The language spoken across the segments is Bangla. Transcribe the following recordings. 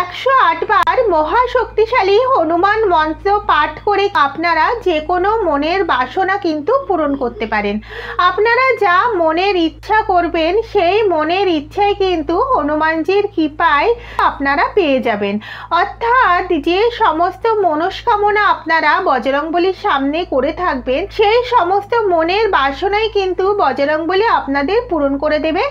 108 বার মহাশক্তিশালী হনুমান মন্ত্র পাঠ করে আপনারা যে কোনো মনের বাসনা কিন্তু পূরণ করতে পারেন। আপনারা যা মনের ইচ্ছা করবেন সেই মনের ইচ্ছাই কিন্তু হনুমানজির কৃপায় আপনারা পেয়ে যাবেন। অর্থাৎ যে সমস্ত মনস্কামনা আপনারা বজরংবলীর সামনে করে থাকবেন সেই সমস্ত মনের বাসনাই কিন্তু বজরংবলী আপনাদের পূরণ করে দেবে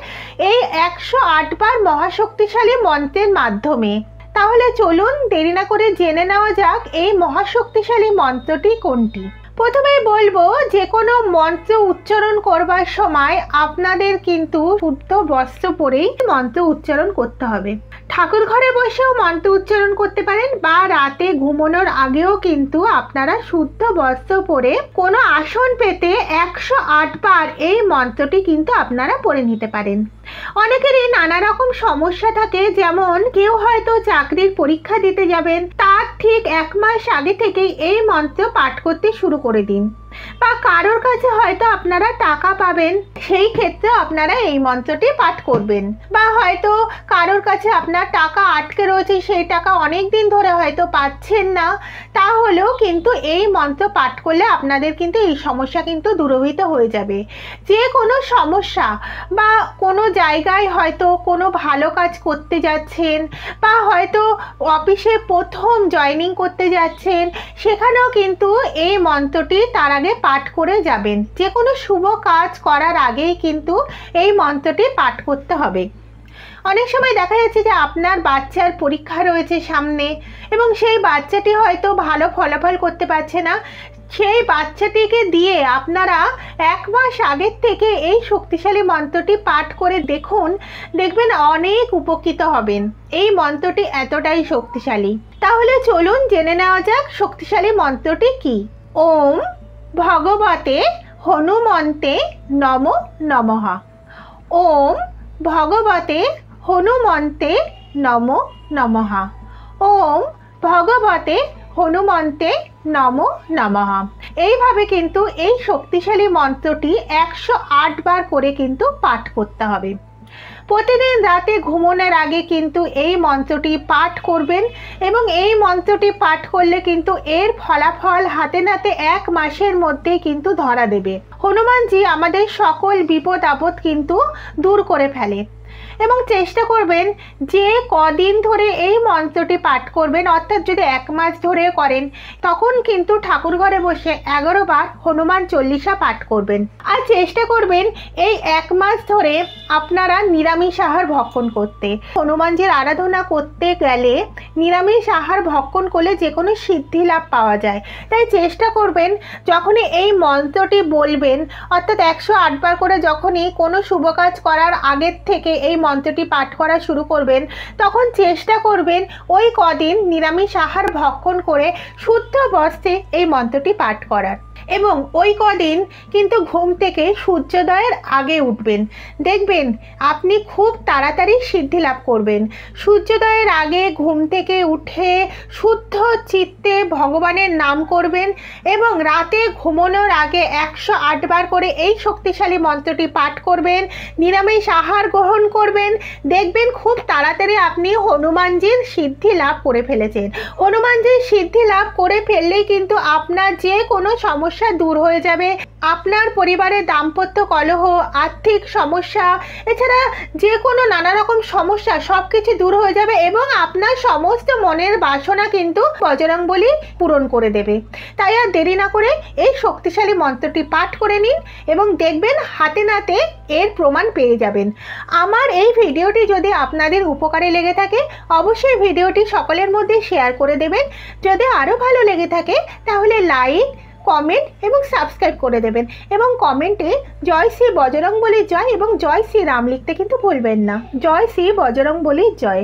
এই 108 বার মহাশক্তিশালী মন্ত্রের মাধ্যমে। তাহলে চলুন দেরি না করে জেনে নেওয়া যাক এই মহাশক্তিশালী মন্ত্রটি কোনটি। প্রথমেই বলবো যে কোনো মন্ত্র উচ্চারণ করবার সময় আপনাদের কিন্তু শুদ্ধ বস্ত্র পরেই মন্ত্র উচ্চারণ করতে হবে। ঠাকুর ঘরে বসেও মন্ত্র উচ্চারণ করতে পারেন বা রাতে ঘুমানোর আগেও কিন্তু আপনারা শুদ্ধ বস্ত্র পরে কোনো আসন পেতে 108 বার এই মন্ত্রটি কিন্তু আপনারা পড়ে নিতে পারেন। অনেকেরই নানা রকম সমস্যা থাকে, যেমন কেউ হয়তো চাকরির পরীক্ষা দিতে যাবেন, তার ঠিক 1 মাস আগে থেকেই এই মন্ত্র পাঠ করতে শুরু করে দিন। বা কারোর কাছে হয়তো আপনারা টাকা পাবেন, সেই ক্ষেত্রে আপনারা এই মন্ত্রটি পাঠ করবেন। বা হয়তো কারোর কাছে আপনার টাকা আটকে রয়েছে, সেই টাকা অনেক দিন ধরে হয়তো পাচ্ছেন না, তাহলেও কিন্তু এই মন্ত্র পাঠ করলে আপনাদের কিন্তু এই সমস্যা কিন্তু দূরীভূত হয়ে যাবে। যে কোনো সমস্যা বা কোনো জায়গায় হয়তো কোনো ভালো কাজ করতে যাচ্ছেন বা হয়তো অফিসে প্রথম জয়েনিং করতে যাচ্ছেন, সেখানেও কিন্তু এই মন্ত্রটি তার আগে পাঠ করে যাবেন। যে কোনো শুভ কাজ করার আগেই কিন্তু এই মন্ত্রটি পাঠ করতে হবে। অনেক সময় দেখা যাচ্ছে যে আপনার বাচ্চার পরীক্ষা রয়েছে সামনে এবং সেই বাচ্চাটি হয়তো ভালো ফলাফল করতে পারছে না, সেই বাচ্চাটিকে দিয়ে আপনারা 1 মাস আগের থেকে এই শক্তিশালী মন্ত্রটি পাঠ করে দেখুন, দেখবেন অনেক উপকৃত হবেন। এই মন্ত্রটি এতটাই শক্তিশালী। তাহলে চলুন জেনে নেওয়া যাক শক্তিশালী মন্ত্রটি কি। ওম ভগবতে হনুমন্তে নমো নমঃ। ওম ভগবতে হনুমন্তে নমো নমঃ। ওম ভগবতে হনুমন্তে নমো নমঃ। এইভাবে কিন্তু এই শক্তিশালী মন্ত্রটি 108 বার করে কিন্তু পাঠ করতে হবে। প্রতিদিন রাতে ঘুমানোর আগে কিন্তু এই মন্ত্রটি পাঠ করবেন এবং এই মন্ত্রটি পাঠ করলে কিন্তু এর ফলাফল হাতে নাতে 1 মাসের মধ্যেই কিন্তু ধরা দেবে। হনুমানজি আমাদের সকল বিপদ আপদ কিন্তু দূর করে ফেলে। এবং চেষ্টা করবেন যে কদিন ধরে এই মন্ত্রটি পাঠ করবেন, অর্থাৎ যদি 1 মাস ধরে করেন তখন কিন্তু ঠাকুর ঘরে বসে 11 বার হনুমান চল্লিশা পাঠ করবেন। আর চেষ্টা করবেন এই 1 মাস ধরে আপনারা নিরামিষ আহার ভক্ষণ করতে। হনুমানজির আরাধনা করতে গেলে নিরামিষ আহার ভক্ষণ করলে যে কোনো সিদ্ধি লাভ পাওয়া যায়। তাই চেষ্টা করবেন যখনই এই মন্ত্রটি বলবেন, অর্থাৎ 108 বার করে যখনই কোনো শুভ কাজ করার আগের থেকে এই মন্ত্রটি পাঠ করা শুরু করবেন, তখন চেষ্টা করবেন ওই কদিন নিরামিষ আহার ভক্ষণ করে শুদ্ধ বস্ত্রে এই মন্ত্রটি পাঠ করার। এবং ওই কদিন কিন্তু ঘুম থেকে সূর্যোদয়ের আগে উঠবেন, দেখবেন আপনি খুব তাড়াতাড়ি সিদ্ধি লাভ করবেন। সূর্যোদয়ের আগে ঘুম থেকে উঠে শুদ্ধ চিত্তে ভগবানের নাম করবেন এবং রাতে ঘুমানোর আগে 108 বার করে এই শক্তিশালী মন্ত্রটি পাঠ করবেন, নিরামিষ আহার গ্রহণ করবেন। দেখবেন খুব তাড়াতাড়ি আপনি হনুমানজির সিদ্ধি লাভ করে ফেলেছেন। হনুমানজির সিদ্ধি লাভ করে ফেললেই কিন্তু আপনার যে কোনো সমস্যা দূর হয়ে যাবে। আপনার পরিবারের দাম্পত্য কলহ, আর্থিক সমস্যা, এছাড়া যে কোনো নানা রকম সমস্যা সব কিছু দূর হয়ে যাবে এবং আপনার সমস্ত মনের বাসনা কিন্তু বজরংবলী পূরণ করে দেবে। তাই আর দেরি না করে এই শক্তিশালী মন্ত্রটি পাঠ করে নিন এবং দেখবেন হাতে নাতে এর প্রমাণ পেয়ে যাবেন। আমার এই ভিডিওটি যদি আপনাদের উপকারে লেগে থাকে অবশ্যই ভিডিওটি সকলের মধ্যে শেয়ার করে দেবেন। যদি আরও ভালো লেগে থাকে তাহলে লাইক, কমেন্ট এবং সাবস্ক্রাইব করে দেবেন এবং কমেন্টে জয় শ্রী বজরংবলী জয় এবং জয় শ্রী রাম লিখতে কিন্তু ভুলবেন না। জয় শ্রী বজরংবলী জয়।